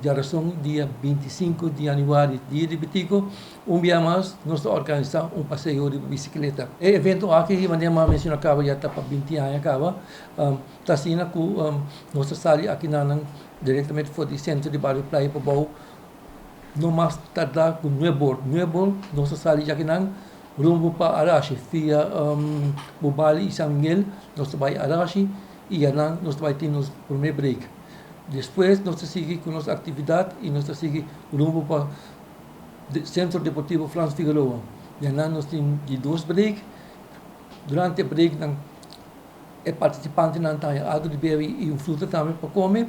de razão, dia 25 de januário, dia de Bitico, dia mais, nós organizamos passeio de bicicleta. O evento aqui, maneira mencionar acaba já está para 20 anos acaba, está sendo que nossa sala aqui diretamente foi do centro de Barrio Playa para Bau, não mais tardar com Nuebol, nossa sala já aqui rumbo para Arashi, via Bobali e San Miguel, nós vai Arashi e nós vai ter nosso primeiro break. Depois, nós seguimos com nossa atividade e nós seguimos rumbo para o Centro Deportivo Franz Figueroa. E nós temos de 2 breaks. Durante o break, o participante não tem água de beber e fruta também para comer.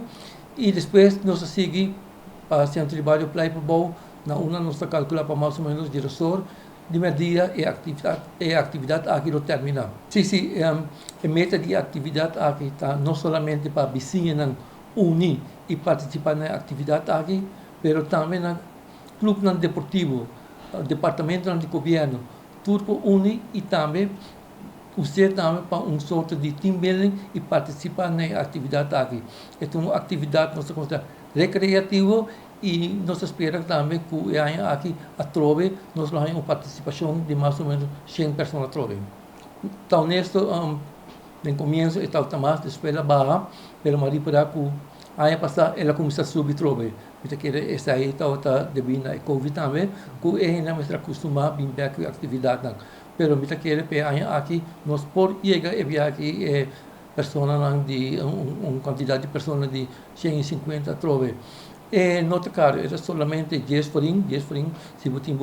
E depois, nós seguimos para o Centro de Barrio Playa para Bau. Na uma, nós calculamos para mais ou menos de resort. De media e atividade aqui no terminal. Sim, a meta de atividade aqui está não somente para vizinhos unir e participar na atividade aqui, mas também no clube deportivo, departamento de governo, tudo unir e também usar também para sorte de team building e participar na atividade aqui. É uma atividade que nós recreativa e nós esperamos também que aqui a trove nós temos uma participação de mais ou menos 100 pessoas a trove. Então, no começo, está mais de escola barra, mas para que aí passar ela começa a subir trove. Porque essa aí está devido a Covid também, que ainda não está acostumado a vir com a atividade. Mas aqui nós por chegar a aqui pessoas de uma quantidade de pessoas de 150 trove. Nota caro, era somente 10 forinhos, se você tem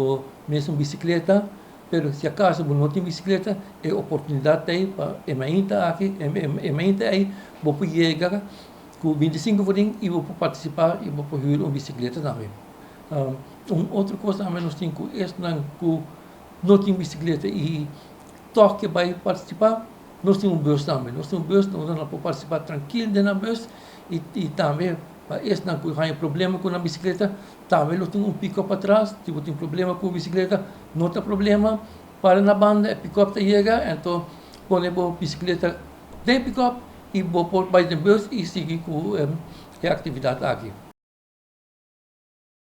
mesmo bicicleta, mas se acaso você não tem bicicleta, é oportunidade para emerita aqui, aí, você chega com 25 forinhos e você participar e você vir uma bicicleta também. Outra coisa também nós temos que não tem bicicleta e toque vai participar, nós temos um bus também, nós podemos participar tranquilo na bus e também esse não tem problema com a bicicleta, também tem um pick-up atrás, se você tem problema com a bicicleta, não tem problema, para na banda, o pick-up chega, então põe a bicicleta dentro do pick-up e vai no bus e seguir com a atividade aqui.